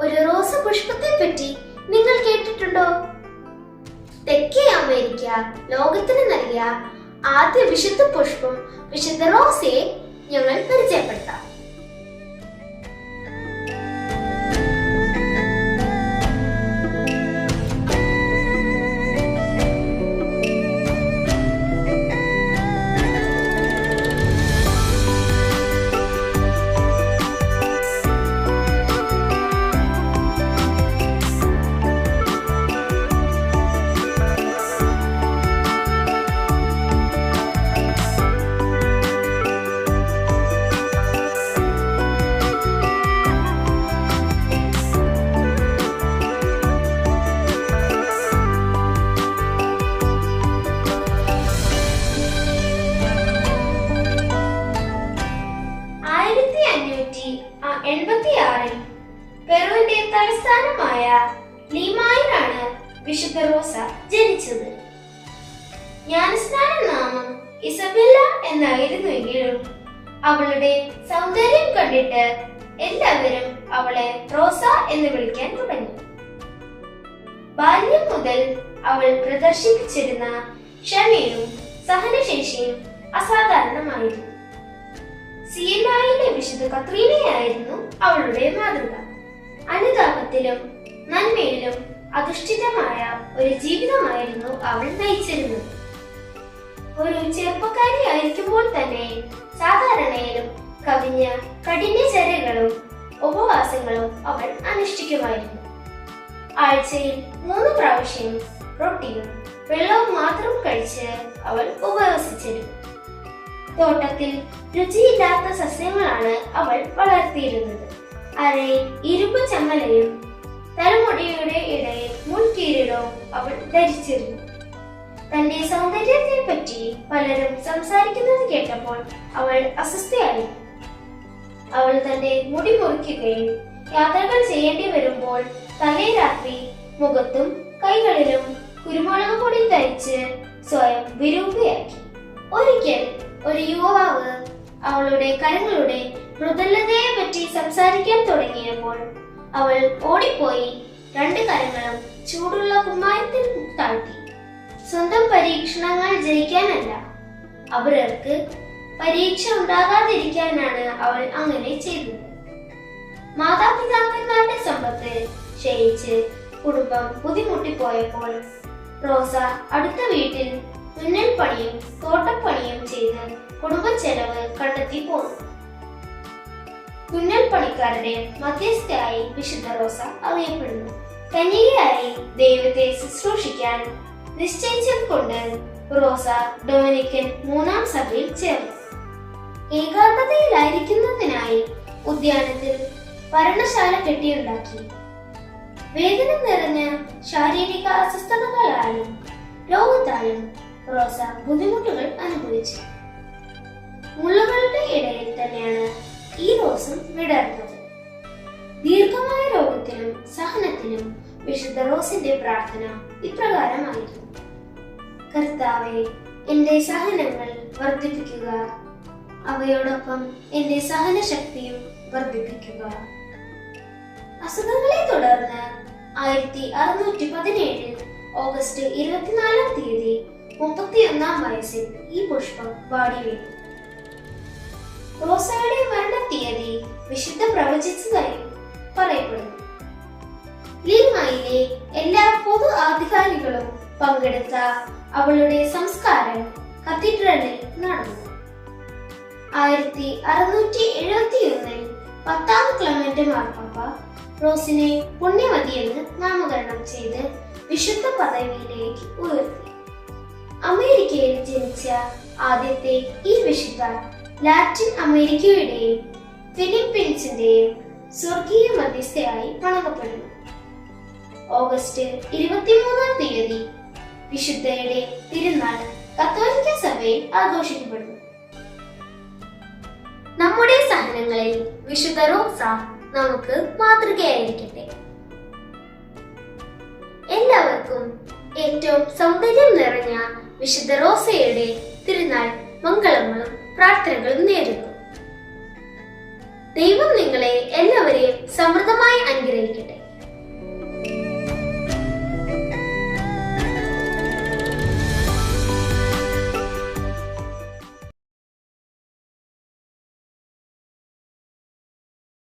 ഒരു റോസ പുഷ്പത്തെ പറ്റി നിങ്ങൾ കേട്ടിട്ടുണ്ടോ? തെക്കേ അമേരിക്ക ലോകത്തിന് നൽകിയ ആദ്യ വിശുദ്ധ പുഷ്പം വിശുദ്ധ റോസയെ ഞങ്ങൾ പരിചയപ്പെടുത്താം. പെറുവിന്റെ തലസ്ഥാനമായ ലിമായിലാണ് വിശുദ്ധ റോസ ജനിച്ചത്. ജ്ഞാനസ്നാന നാമം ഇസബെല്ല എന്നായിരുന്നുവെങ്കിലും അവളുടെ സൗന്ദര്യം കണ്ടിട്ട് എല്ലാവരും അവളെ റോസ എന്ന് വിളിക്കാൻ തുടങ്ങി. ബാല്യം മുതൽ അവൾ പ്രദർശിപ്പിച്ചിരുന്ന ക്ഷമയും സഹനശേഷിയും അസാധാരണമായിരുന്നു. സിയനായിലെ വിശുദ്ധ കത്രീനയായിരുന്നു അവളുടെ മാതൃക. അനുതാപത്തിലും നന്മയിലും അധിഷ്ഠിതമായ ഒരു ജീവിതമായിരുന്നു അവൾ നയിച്ചിരുന്നത്. ഒരു ചെറുപ്പക്കാരിയായിരിക്കുമ്പോൾ തന്നെ സാധാരണയിലും കവിഞ്ഞ കഠിനചര്യകളും ഉപവാസങ്ങളും അവൾ അനുഷ്ഠിക്കുമായിരുന്നു. ആഴ്ചയിൽ 3 പ്രാവശ്യം റൊട്ടിയും വെള്ളവും മാത്രം കഴിച്ച് അവൾ ഉപവസിച്ചിരുന്നു. തോട്ടത്തിൽ രുചിയില്ലാത്ത സസ്യങ്ങളാണ് അവൾ വളർത്തിയിരുന്നത്. അരയിൽ ഇരുമ്പ് ചമ്മലയും തലമുടിയുടെ ഇടയിൽ മുൾക്കിരീടവും അവൾ ധരിച്ചിരുന്നു. തന്റെ സൗന്ദര്യത്തെ പറ്റി പലരും സംസാരിക്കുന്നത് കേട്ടപ്പോൾ അവൾ അസ്വസ്ഥയായി. അവൾ തന്റെ മുടി മുറിക്കുകയും യാത്രകൾ ചെയ്യേണ്ടി വരുമ്പോൾ തലേ രാത്രി മുഖത്തും കൈകളിലും കുരുമുളക് പൊടി തരിച്ച് സ്വയം വിരൂപയാക്കി. ഒരിക്കൽ ഒരു യുവാവ് അവളുടെ കരങ്ങളുടെ മൃദുലതയെ പറ്റി സംസാരിക്കാൻ തുടങ്ങിയപ്പോൾ അവൾ ഓടിപ്പോയി 2 കരങ്ങളും ചൂടുള്ള കുമ്മായത്തിൽ താഴ്ത്തി. സ്വന്തം പരീക്ഷണങ്ങൾ ജയിക്കാനല്ല, അവർക്ക് പരീക്ഷ ഉണ്ടാകാതിരിക്കാനാണ് അവൾ അങ്ങനെ ചെയ്തത്. മാതാപിതാക്കന്മാരുടെ സമ്പത്ത് ക്ഷയിച്ച് കുടുംബം ബുദ്ധിമുട്ടിപ്പോയപ്പോൾ റോസ അടുത്ത വീട്ടിൽ തുന്നൽ പണിയും തോട്ടപ്പണിയും ചെയ്ത് കുടുംബ ചെലവ് കണ്ടെത്തി പോന്നു. തുന്നൽ പണിക്കാരുടെ മധ്യസ്ഥയായി വിശുദ്ധ റോസ അറിയപ്പെടുന്നു. കന്യകയായി ദൈവത്തെ ശുശ്രൂഷിക്കാൻ നിശ്ചയിച്ചത് കൊണ്ട് റോസ ഡൊമിനിക്കൻ 3-ാം സഭയിൽ ചേർന്നു. ഏകാന്തതയിലായിരിക്കുന്നതിനായി ഉദ്യാനത്തിൽ പർണശാല കെട്ടിയുണ്ടാക്കി. വേദന നിറഞ്ഞ ശാരീരിക അസ്വസ്ഥതകളാലും രോഗത്താലും റോസ ബുദ്ധിമുട്ടുകൾ അനുഭവിച്ചു. മുള്ളുകളുടെ ഇടയിൽ തന്നെയാണ് ഈ റോസും വിടർന്നത്. ദീർഘമായ രോഗത്തിലും സഹനത്തിലും വിശുദ്ധ റോസിന്റെ പ്രാർത്ഥന ഇപ്രകാരമായിരുന്നു: കർത്താവേ, എന്റെ സഹനങ്ങൾ വർദ്ധിപ്പിക്കുക, അവയോടൊപ്പം എന്റെ സഹനശക്തിയും വർദ്ധിപ്പിക്കുക. അസുഖങ്ങളെ തുടർന്ന് 1617 ഓഗസ്റ്റ് 24-ാം തീയതി 31-ാം വയസ്സിൽ ഈ പുഷ്പം വാടി വീണു. റോസയുടെ മരണത്തീയതി വിശുദ്ധ പ്രവചിച്ചതായി പറയപ്പെടുന്നു. ലിമായിലെ എല്ലാ പൊതു അധികാരികളും പങ്കെടുത്ത അവളുടെ സംസ്കാരം കത്തീഡ്രലിൽ നടന്നു. 1671-ൽ 10-ാം ക്ലെമന്റ് മാർപ്പാപ്പ റോസിനെ പുണ്യവതി എന്ന് നാമകരണം ചെയ്ത് വിശുദ്ധ പദവിയിലേക്ക് ഉയർത്തി. അമേരിക്കയിൽ ജനിച്ച ആദ്യത്തെ ഈ വിശുദ്ധ ലാറ്റിൻ അമേരിക്കയുടെയും ഫിലിപ്പീൻസിന്റെയും സ്വർഗീയ മധ്യസ്ഥയായി വണങ്ങപ്പെടുന്നു. ഓഗസ്റ്റ് 23-ാം തീയതി വിശുദ്ധയുടെ തിരുനാൾ കത്തോലിക്ക സഭയിൽ ആഘോഷിക്കപ്പെടുന്നു. നമ്മുടെ സഹനങ്ങളിൽ വിശുദ്ധ റോസ നമുക്ക് മാതൃകയായിരിക്കട്ടെ. എല്ലാവർക്കും ഏറ്റവും സൗന്ദര്യം നിറഞ്ഞ വിശുദ്ധ റോസയുടെ തിരുനാൾ മംഗളങ്ങളും പ്രാർത്ഥനകളും നേരുന്നു. ദൈവം നിങ്ങളെ എല്ലാവരെയും സമൃദ്ധമായി